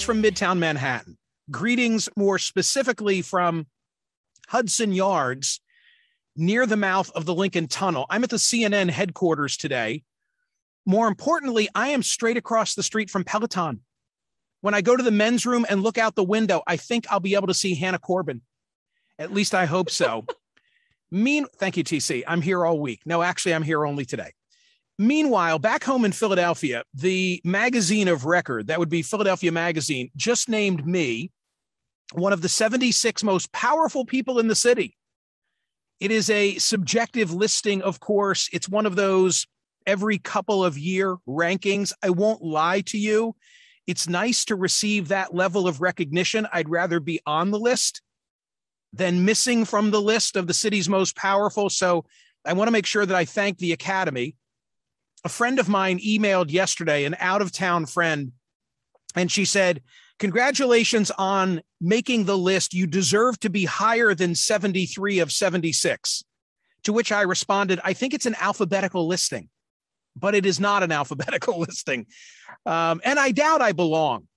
Greetings from Midtown Manhattan. Greetings more specifically from Hudson Yards near the mouth of the Lincoln Tunnel. I'm at the CNN headquarters today. More importantly, I am straight across the street from Peloton. When I go to the men's room and look out the window, I think I'll be able to see Hannah Corbin. At least I hope so. Thank you, TC. I'm here all week. No, actually, I'm here only today. Meanwhile, back home in Philadelphia, the magazine of record, that would be Philadelphia Magazine, just named me one of the 76 most powerful people in the city. It is a subjective listing, of course. It's one of those every couple of year rankings. I won't lie to you. It's nice to receive that level of recognition. I'd rather be on the list than missing from the list of the city's most powerful. So I want to make sure that I thank the Academy. A friend of mine emailed yesterday, an out-of-town friend, and she said, "Congratulations on making the list. You deserve to be higher than 73 of 76. To which I responded, I think it's an alphabetical listing, but it is not an alphabetical listing. And I doubt I belong.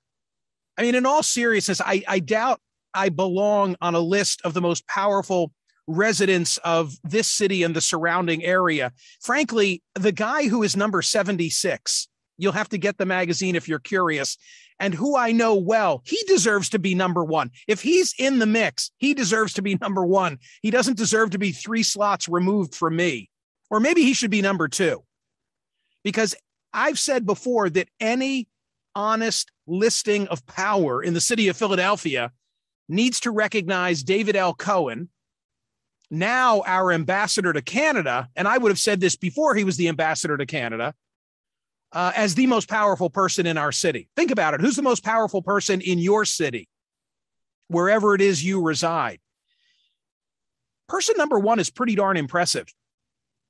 I mean, in all seriousness, I doubt I belong on a list of the most powerful residents of this city and the surrounding area. Frankly, the guy who is number 76, you'll have to get the magazine if you're curious, and who I know well, he deserves to be number one. If he's in the mix, he deserves to be number one. He doesn't deserve to be 3 slots removed from me. Or maybe he should be number 2. Because I've said before that any honest listing of power in the city of Philadelphia needs to recognize David L. Cohen, now our ambassador to Canada, and I would have said this before he was the ambassador to Canada, as the most powerful person in our city. Think about it. Who's the most powerful person in your city, wherever it is you reside? Person number 1 is pretty darn impressive.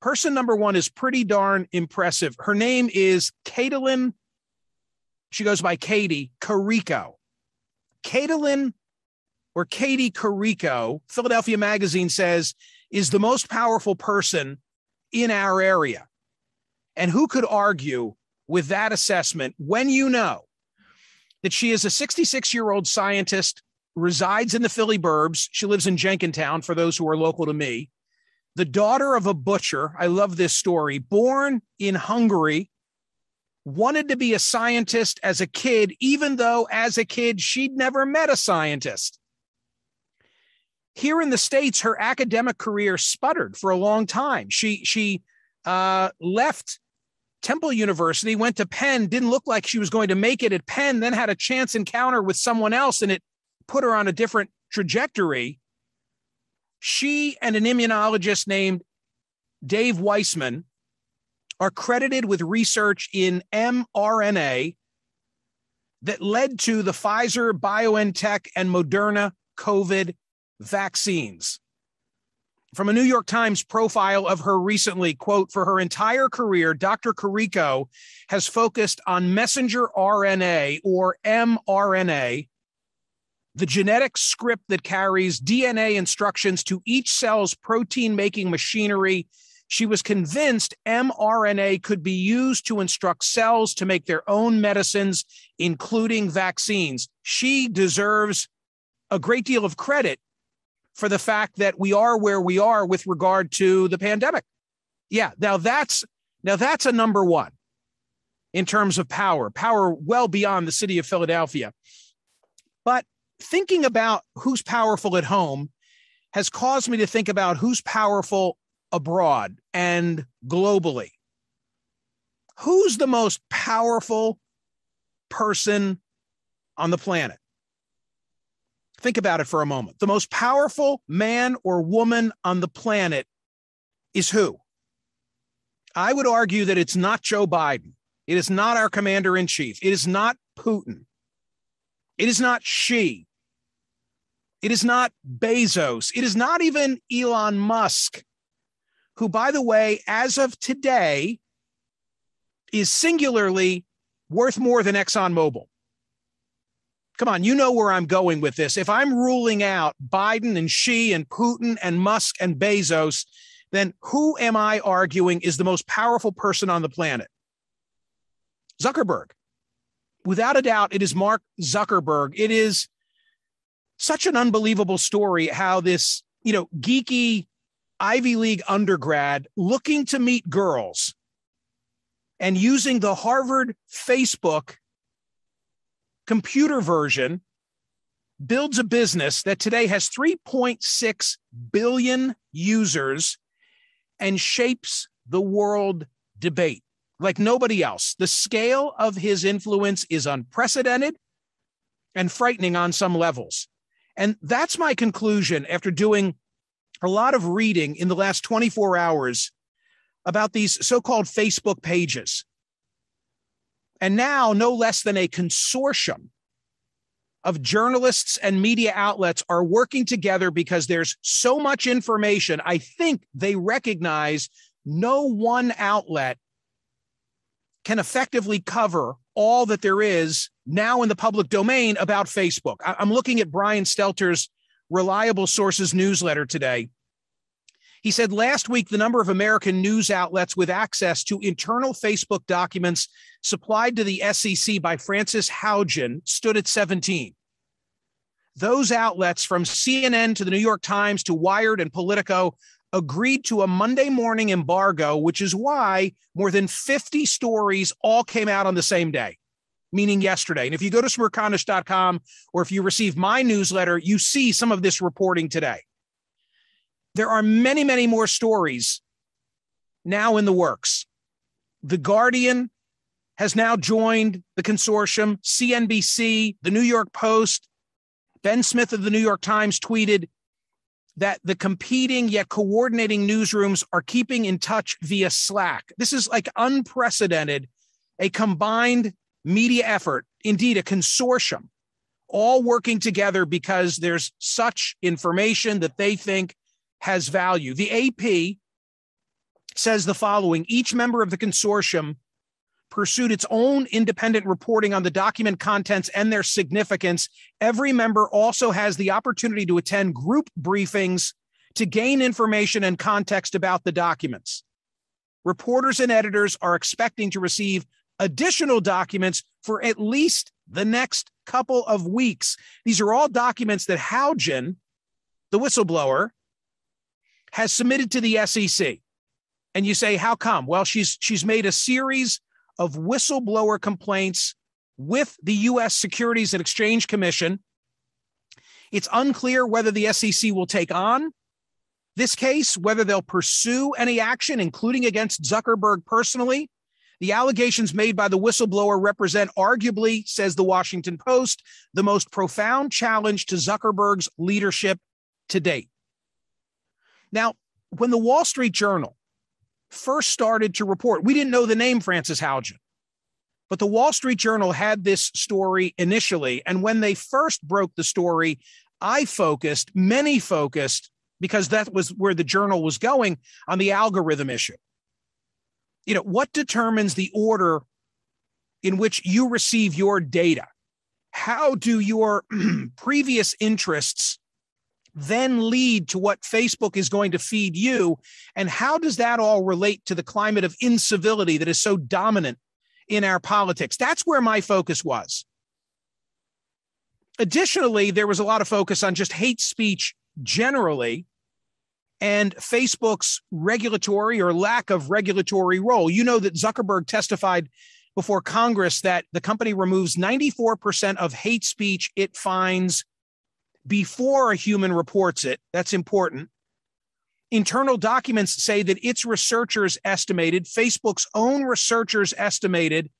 Person number 1 is pretty darn impressive. Her name is Caitlin. She goes by Katie Carrico. Caitlin, or Katie Carrico, Philadelphia Magazine says, is the most powerful person in our area. And who could argue with that assessment when you know that she is a 66-year-old scientist, resides in the Philly burbs. She lives in Jenkintown, for those who are local to me. The daughter of a butcher. I love this story. Born in Hungary, wanted to be a scientist as a kid, even though as a kid she'd never met a scientist. Here in the States, her academic career sputtered for a long time. She left Temple University, went to Penn, didn't look like she was going to make it at Penn, then had a chance encounter with someone else, and it put her on a different trajectory. She and an immunologist named Dave Weissman are credited with research in mRNA that led to the Pfizer, BioNTech, and Moderna COVID vaccines. From a New York Times profile of her recently, quote, "For her entire career, Dr. Carrico has focused on messenger RNA, or mRNA, the genetic script that carries DNA instructions to each cell's protein-making machinery. She was convinced mRNA could be used to instruct cells to make their own medicines, including vaccines." She deserves a great deal of credit for the fact that we are where we are with regard to the pandemic. Yeah, now that's a number 1 in terms of power well beyond the city of Philadelphia. But thinking about who's powerful at home has caused me to think about who's powerful abroad and globally. Who's the most powerful person on the planet? Think about it for a moment. The most powerful man or woman on the planet is who? I would argue that it's not Joe Biden. It is not our commander-in-chief. It is not Putin. It is not Xi. It is not Bezos. It is not even Elon Musk, who, by the way, as of today, is singularly worth more than ExxonMobil. Come on, you know where I'm going with this. If I'm ruling out Biden and Xi and Putin and Musk and Bezos, then who am I arguing is the most powerful person on the planet? Zuckerberg. Without a doubt, it is Mark Zuckerberg. It is such an unbelievable story how this, geeky Ivy League undergrad looking to meet girls and using the Harvard Facebook computer version builds a business that today has 3.6 billion users and shapes the world debate like nobody else. The scale of his influence is unprecedented and frightening on some levels. And that's my conclusion after doing a lot of reading in the last 24 hours about these so-called Facebook pages. And now no less than a consortium of journalists and media outlets are working together because there's so much information. I think they recognize no one outlet can effectively cover all that there is now in the public domain about Facebook. I'm looking at Brian Stelter's Reliable Sources newsletter today. He said last week, the number of American news outlets with access to internal Facebook documents supplied to the SEC by Frances Haugen stood at 17. Those outlets, from CNN to the New York Times to Wired and Politico, agreed to a Monday morning embargo, which is why more than 50 stories all came out on the same day, meaning yesterday. And if you go to Smerconish.com or if you receive my newsletter, you see some of this reporting today. There are many, many more stories now in the works. The Guardian has now joined the consortium. CNBC, the New York Post, Ben Smith of the New York Times tweeted that the competing yet coordinating newsrooms are keeping in touch via Slack. This is like unprecedented, a combined media effort, indeed a consortium, all working together because there's such information that they think has value. The AP says the following: each member of the consortium pursued its own independent reporting on the document contents and their significance. Every member also has the opportunity to attend group briefings to gain information and context about the documents. Reporters and editors are expecting to receive additional documents for at least the next couple of weeks. These are all documents that Haugen, the whistleblower, has submitted to the SEC. And you say, how come? Well, she's made a series of whistleblower complaints with the U.S. Securities and Exchange Commission. It's unclear whether the SEC will take on this case, whether they'll pursue any action, including against Zuckerberg personally. The allegations made by the whistleblower represent, arguably, says the Washington Post, the most profound challenge to Zuckerberg's leadership to date. Now, when the Wall Street Journal first started to report, we didn't know the name Frances Haugen, but the Wall Street Journal had this story initially. And when they first broke the story, many focused, because that was where the journal was going, on the algorithm issue. What determines the order in which you receive your data? How do your previous interests then lead to what Facebook is going to feed you? And how does that all relate to the climate of incivility that is so dominant in our politics? That's where my focus was. Additionally, there was a lot of focus on just hate speech generally and Facebook's regulatory or lack of regulatory role. You know that Zuckerberg testified before Congress that the company removes 94% of hate speech it finds before a human reports it. That's important. Internal documents say that its researchers estimated, Facebook's own researchers estimated,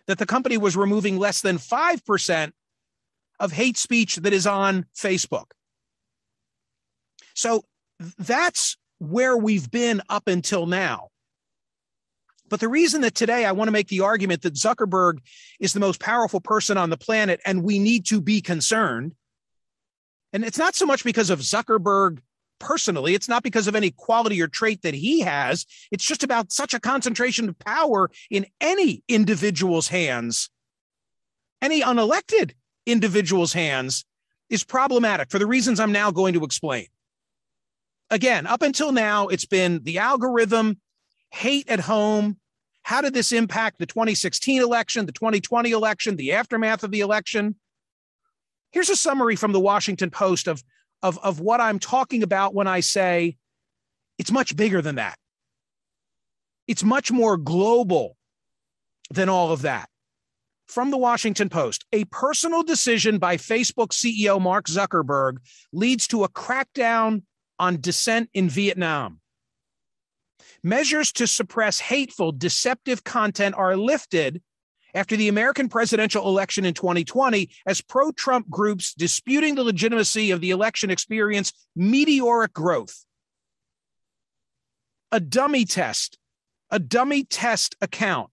that the company was removing less than 5% of hate speech that is on Facebook. So that's where we've been up until now. But the reason that today I want to make the argument that Zuckerberg is the most powerful person on the planet and we need to be concerned, and it's not so much because of Zuckerberg personally, it's not because of any quality or trait that he has, it's just about such a concentration of power in any individual's hands, any unelected individual's hands, is problematic for the reasons I'm now going to explain. Again, up until now, it's been the algorithm, hate at home, How did this impact the 2016 election, the 2020 election, the aftermath of the election? Here's a summary from the Washington Post of what I'm talking about when I say it's much bigger than that. It's much more global than all of that. From the Washington Post, a personal decision by Facebook CEO Mark Zuckerberg leads to a crackdown on dissent in Vietnam. Measures to suppress hateful, deceptive content are lifted after the American presidential election in 2020 as pro-Trump groups disputing the legitimacy of the election experience meteoric growth. A dummy test account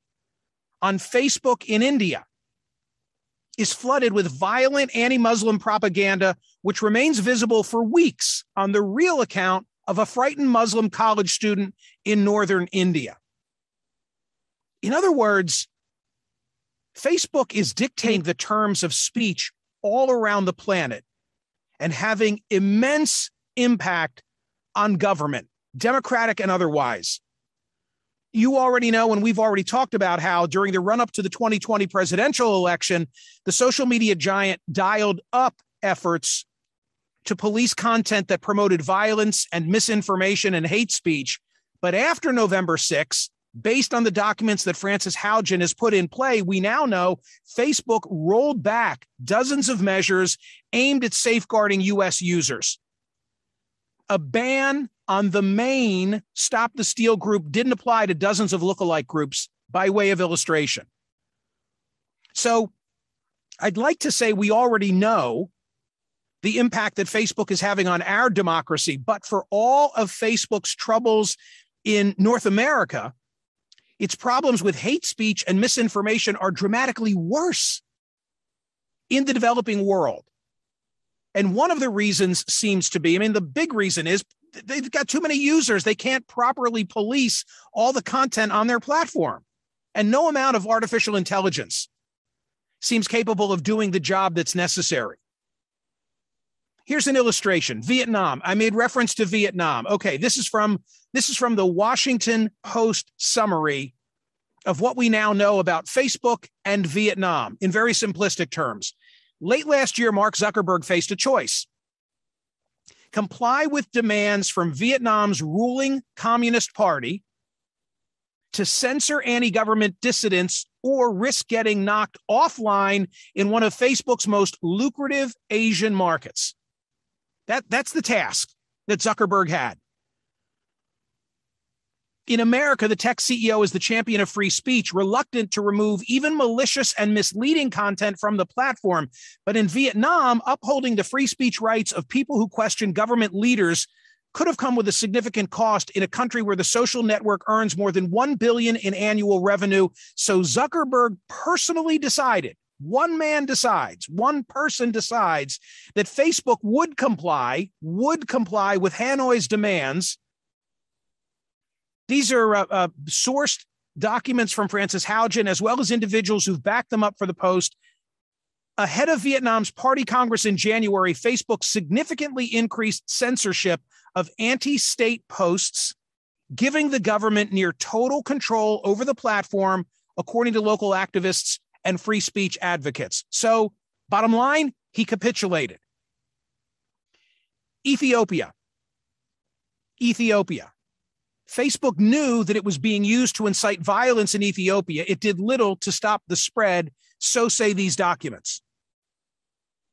on Facebook in India is flooded with violent anti-Muslim propaganda, which remains visible for weeks on the real account of a frightened Muslim college student in northern India. In other words, Facebook is dictating the terms of speech all around the planet and having immense impact on government, democratic and otherwise. You already know, and we've already talked about how during the run-up to the 2020 presidential election, the social media giant dialed up efforts to police content that promoted violence and misinformation and hate speech. But after November 6th, based on the documents that Frances Haugen has put in play, we now know Facebook rolled back dozens of measures aimed at safeguarding U.S. users. A ban on the main Stop the Steal group didn't apply to dozens of lookalike groups, by way of illustration. So I'd like to say we already know the impact that Facebook is having on our democracy, but for all of Facebook's troubles in North America, its problems with hate speech and misinformation are dramatically worse in the developing world. And one of the reasons seems to be, the big reason is they've got too many users. They can't properly police all the content on their platform. And no amount of artificial intelligence seems capable of doing the job that's necessary. Here's an illustration. Vietnam. I made reference to Vietnam. Okay, this is from the Washington Post summary of what we now know about Facebook and Vietnam in very simplistic terms. Late last year, Mark Zuckerberg faced a choice. Comply with demands from Vietnam's ruling Communist Party to censor anti-government dissidents or risk getting knocked offline in one of Facebook's most lucrative Asian markets. That's the task that Zuckerberg had. In America, the tech CEO is the champion of free speech, reluctant to remove even malicious and misleading content from the platform. But in Vietnam, upholding the free speech rights of people who question government leaders could have come with a significant cost in a country where the social network earns more than $1 billion in annual revenue. So Zuckerberg personally decided, one person decides that Facebook would comply with Hanoi's demands. These are sourced documents from Frances Haugen, as well as individuals who've backed them up for the Post. Ahead of Vietnam's Party Congress in January, Facebook significantly increased censorship of anti-state posts, giving the government near total control over the platform, according to local activists and free speech advocates. So, bottom line, he capitulated. Ethiopia. Facebook knew that it was being used to incite violence in Ethiopia. It did little to stop the spread, so say these documents.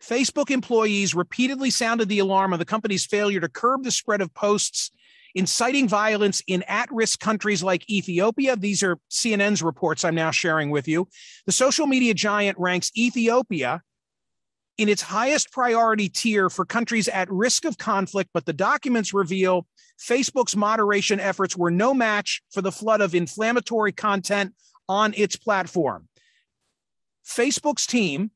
Facebook employees repeatedly sounded the alarm on the company's failure to curb the spread of posts inciting violence in at-risk countries like Ethiopia. These are CNN's reports I'm now sharing with you. The social media giant ranks Ethiopia in its highest priority tier for countries at risk of conflict, but the documents reveal Facebook's moderation efforts were no match for the flood of inflammatory content on its platform. Facebook's team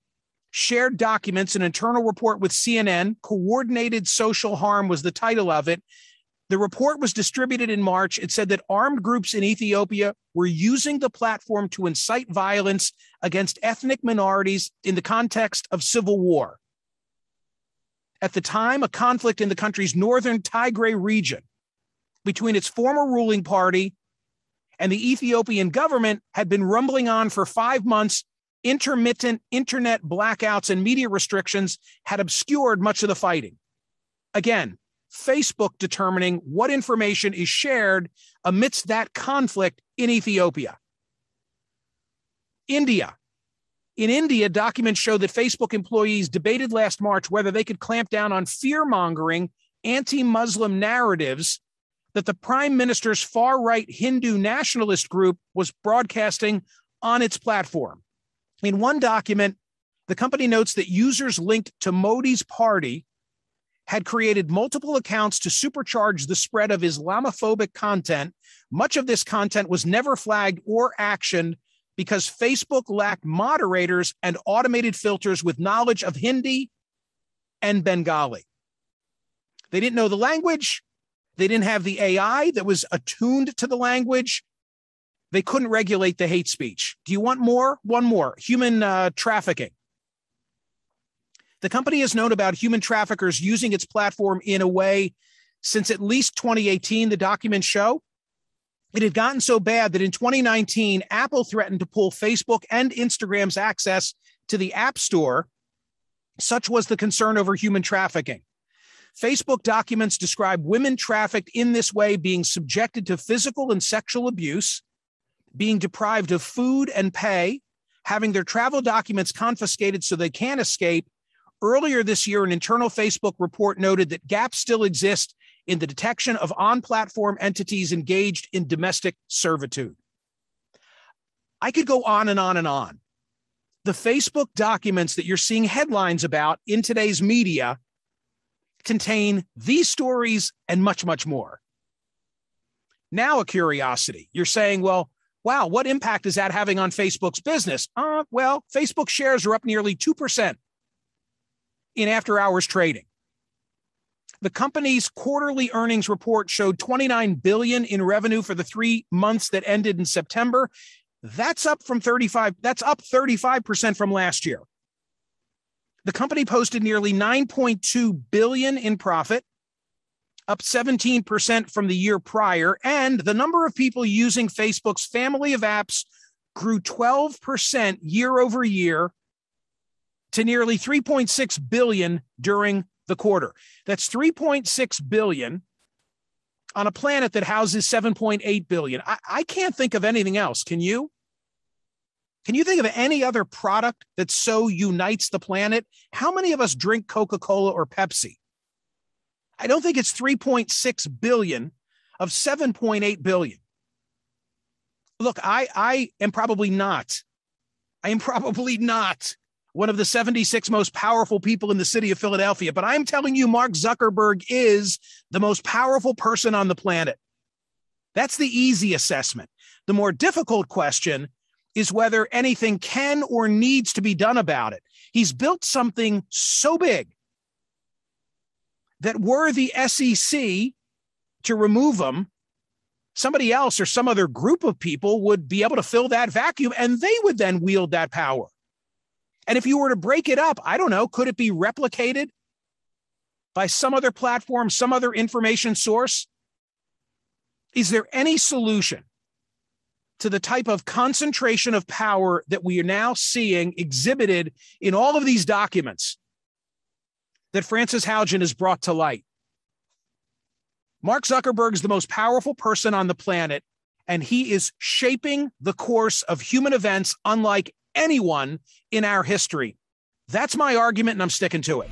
shared documents, an internal report with CNN, Coordinated Social Harm was the title of it. The report was distributed in March. It said that armed groups in Ethiopia were using the platform to incite violence against ethnic minorities in the context of civil war. At the time, a conflict in the country's northern Tigray region between its former ruling party And the Ethiopian government had been rumbling on for 5 months. Intermittent internet blackouts and media restrictions had obscured much of the fighting. Again, Facebook determining what information is shared amidst that conflict in Ethiopia. India. In India, documents show that Facebook employees debated last March whether they could clamp down on fear-mongering anti-Muslim narratives that the prime minister's far-right Hindu nationalist group was broadcasting on its platform. In one document, the company notes that users linked to Modi's party had created multiple accounts to supercharge the spread of Islamophobic content. Much of this content was never flagged or actioned because Facebook lacked moderators and automated filters with knowledge of Hindi and Bengali. They didn't know the language. They didn't have the AI that was attuned to the language. They couldn't regulate the hate speech. Do you want more? One more. Human trafficking. The company has known about human traffickers using its platform in a way since at least 2018, the documents show. It had gotten so bad that in 2019, Apple threatened to pull Facebook and Instagram's access to the App Store. Such was the concern over human trafficking. Facebook documents describe women trafficked in this way being subjected to physical and sexual abuse, being deprived of food and pay, having their travel documents confiscated so they can't escape. Earlier this year, an internal Facebook report noted that gaps still exist in the detection of on-platform entities engaged in domestic servitude. I could go on and on and on. The Facebook documents that you're seeing headlines about in today's media contain these stories and much, much more. Now, a curiosity. You're saying, well, wow, what impact is that having on Facebook's business? Well, Facebook shares are up nearly 2% in after-hours trading. The company's quarterly earnings report showed $29 billion in revenue for the 3 months that ended in September. That's up 35% from last year. The company posted nearly $9.2 billion in profit, up 17% from the year prior, and the number of people using Facebook's family of apps grew 12% year over year to nearly 3.6 billion during the quarter. That's 3.6 billion on a planet that houses 7.8 billion. I can't think of anything else. Can you? Can you think of any other product that so unites the planet? How many of us drink Coca-Cola or Pepsi? I don't think it's 3.6 billion of 7.8 billion. Look, I am probably not one of the 76 most powerful people in the city of Philadelphia, but I'm telling you, Mark Zuckerberg is the most powerful person on the planet. That's the easy assessment. The more difficult question is whether anything can or needs to be done about it. He's built something so big that were the SEC to remove him, somebody else or some other group of people would be able to fill that vacuum, and they would then wield that power. And if you were to break it up, I don't know, could it be replicated by some other platform, some other information source? Is there any solution to the type of concentration of power that we are now seeing exhibited in all of these documents that Frances Haugen has brought to light? Mark Zuckerberg is the most powerful person on the planet, and he is shaping the course of human events unlike anyone in our history. That's my argument, and I'm sticking to it.